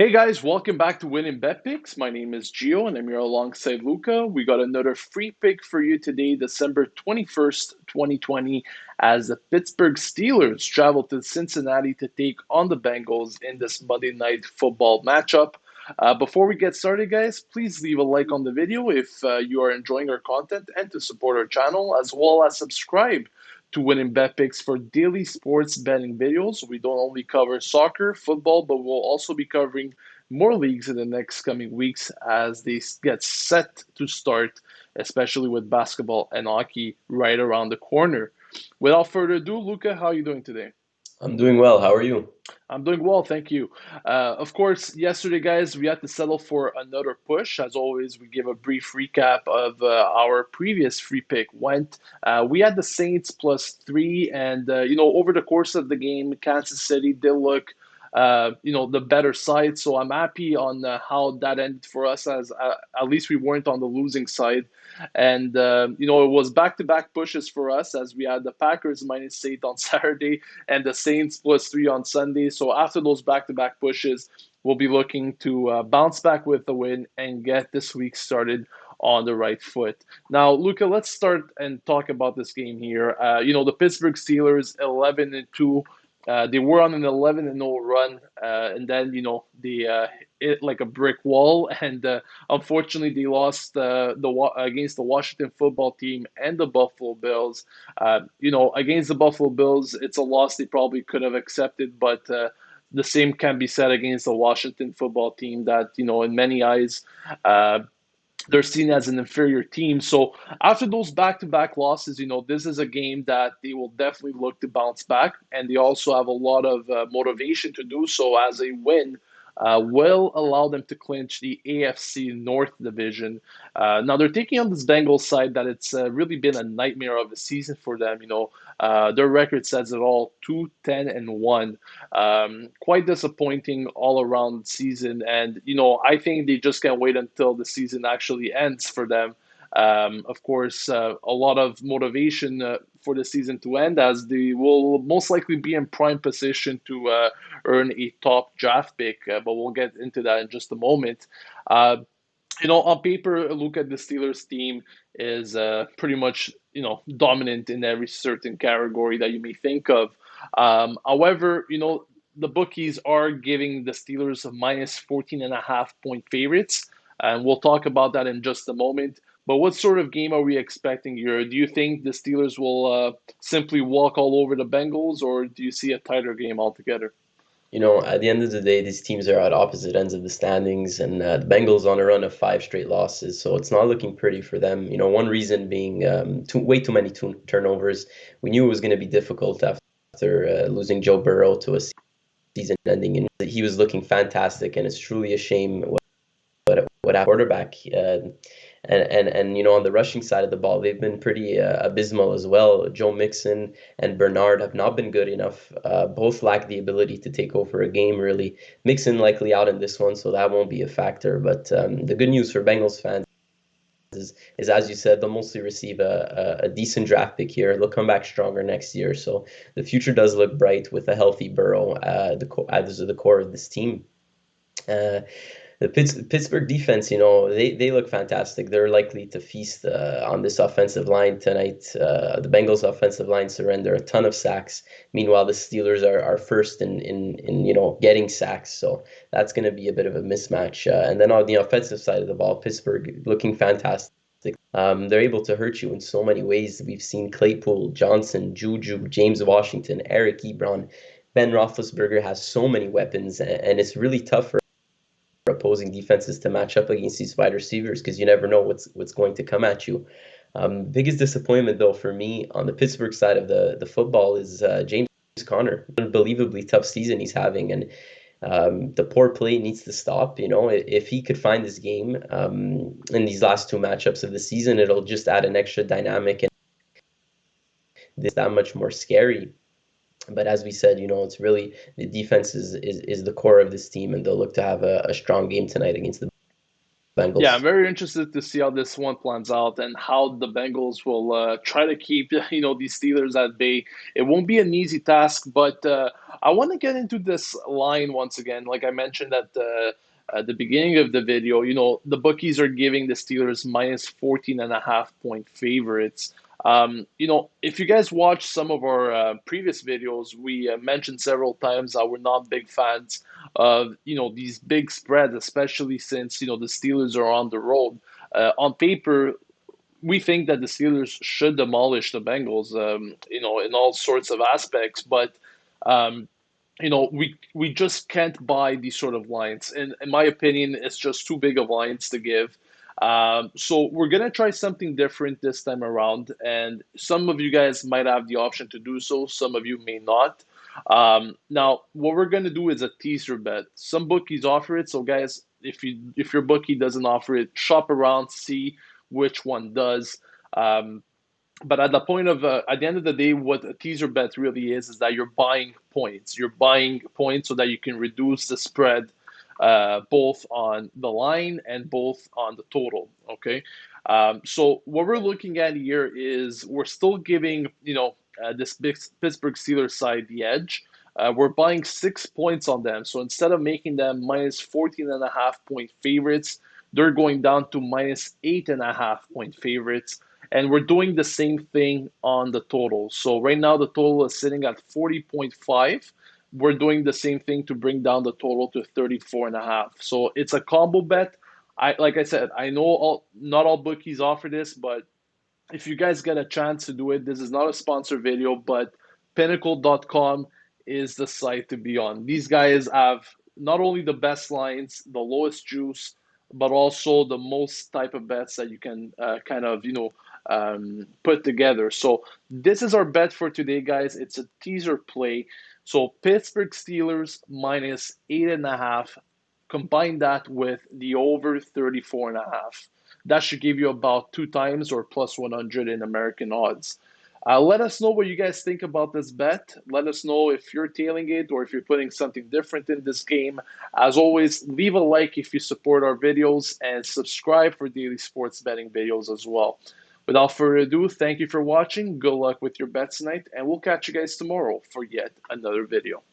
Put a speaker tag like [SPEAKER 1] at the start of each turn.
[SPEAKER 1] Hey guys, welcome back to Winning Bet Picks. My name is Gio and I'm here alongside Luca. We got another free pick for you today, December 21st, 2020, as the Pittsburgh Steelers travel to Cincinnati to take on the Bengals in this Monday Night Football matchup. Before we get started, guys, please leave a like on the video if you are enjoying our content and to support our channel, as well as subscribe to Winning Bet Picks for daily sports betting videos. We don't only cover soccer, football, but we'll also be covering more leagues in the next coming weeks as they get set to start, especially with basketball and hockey right around the corner. Without further ado, Luca, how are you doing today?
[SPEAKER 2] I'm doing well. How are you?
[SPEAKER 1] I'm doing well, thank you. Of course, yesterday, guys, we had to settle for another push. As always, we give a brief recap of our previous free pick went. We had the Saints +3, and over the course of the game, Kansas City did look, the better side. So I'm happy on how that ended for us, as at least we weren't on the losing side. And it was back-to-back pushes for us, as we had the Packers -8 on Saturday and the Saints +3 on Sunday. So after those back-to-back pushes, we'll be looking to bounce back with the win and get this week started on the right foot. Now, Luca, let's start and talk about this game here. The Pittsburgh Steelers 11-2. They were on an 11-0 run, and then they hit like a brick wall, and unfortunately they lost against the Washington Football Team and the Buffalo Bills. Against the Buffalo Bills, it's a loss they probably could have accepted, but the same can be said against the Washington Football Team that in many eyes. They're seen as an inferior team. So after those back-to-back losses, this is a game that they will definitely look to bounce back, and they also have a lot of motivation to do so, as a win will allow them to clinch the AFC North division. Now they're taking on this Bengals side that it's really been a nightmare of a season for them. Their record says it all: 2-10-1. Quite disappointing all around season, and I think they just can't wait until the season actually ends for them. Of course, a lot of motivation for the season to end, as they will most likely be in prime position to earn a top draft pick. But we'll get into that in just a moment. Uh, on paper, look at the Steelers team is pretty much, dominant in every certain category that you may think of. However, the bookies are giving the Steelers a -14.5 point favorites, and we'll talk about that in just a moment. But what sort of game are we expecting here? Do you think the Steelers will simply walk all over the Bengals, or do you see a tighter game altogether?
[SPEAKER 2] At the end of the day, these teams are at opposite ends of the standings, and the Bengals on a run of five straight losses, so it's not looking pretty for them. One reason being way too many turnovers. We knew it was going to be difficult after losing Joe Burrow to a season-ending, and he was looking fantastic, and it's truly a shame what happened quarterback. And on the rushing side of the ball, they've been pretty abysmal as well. Joe Mixon and Bernard have not been good enough. Both lack the ability to take over a game, really. Mixon likely out in this one, so that won't be a factor. But the good news for Bengals fans is, as you said, they'll mostly receive a decent draft pick here. They'll come back stronger next year. So the future does look bright with a healthy Burrow as the core of this team. Uh, the Pittsburgh defense, they look fantastic. They're likely to feast on this offensive line tonight. The Bengals offensive line surrender a ton of sacks. Meanwhile, the Steelers are first in getting sacks. So that's going to be a bit of a mismatch. And then on the offensive side of the ball, Pittsburgh looking fantastic. They're able to hurt you in so many ways. We've seen Claypool, Johnson, Juju, James Washington, Eric Ebron. Ben Roethlisberger has so many weapons, and it's really tough for opposing defenses to match up against these wide receivers because you never know what's going to come at you. Biggest disappointment though for me on the Pittsburgh side of the football is James Conner. Unbelievably tough season he's having, and the poor play needs to stop. If he could find this game in these last two matchups of the season, it'll just add an extra dynamic and this that much more scary. But as we said, it's really the defense is the core of this team, and they'll look to have a strong game tonight against the
[SPEAKER 1] Yeah, I'm
[SPEAKER 2] Bengals.
[SPEAKER 1] very interested to see how this one plans out and how the Bengals will try to keep these Steelers at bay. It won't be an easy task, but I want to get into this line once again. Like I mentioned at the beginning of the video, the bookies are giving the Steelers minus 14 and a half point favorites. If you guys watch some of our previous videos, we mentioned several times how we're not big fans of these big spreads, especially since the Steelers are on the road. On paper, we think that the Steelers should demolish the Bengals, in all sorts of aspects, but um, we just can't buy these sort of lines. And in my opinion, it's just too big of lines to give. So we're gonna try something different this time around, and some of you guys might have the option to do so. Some of you may not. Now, what we're gonna do is a teaser bet. Some bookies offer it, so guys, if your bookie doesn't offer it, shop around, see which one does. Um, but at the end of the day, what a teaser bet really is that you're buying points. You're buying points so that you can reduce the spread, both on the line and both on the total. Okay, so what we're looking at here is we're still giving this big Pittsburgh Steelers side the edge. We're buying 6 points on them. So instead of making them minus 14 and a half point favorites, they're going down to minus 8.5 point favorites. And we're doing the same thing on the total. So right now the total is sitting at 40.5. We're doing the same thing to bring down the total to 34 and a half. So it's a combo bet. Like I said, I know not all bookies offer this, but if you guys get a chance to do it, this is not a sponsored video, but pinnacle.com is the site to be on. These guys have not only the best lines, the lowest juice, but also the most type of bets that you can kind of, put together. So this is our bet for today, guys. It's a teaser play. So Pittsburgh Steelers minus 8.5. Combine that with the over 34 and a half. That should give you about 2 times or plus 100 in American odds. Let us know what you guys think about this bet. Let us know if you're tailing it or if you're putting something different in this game. As always, leave a like if you support our videos and subscribe for daily sports betting videos as well. Without further ado, thank you for watching. Good luck with your bets tonight, and we'll catch you guys tomorrow for yet another video.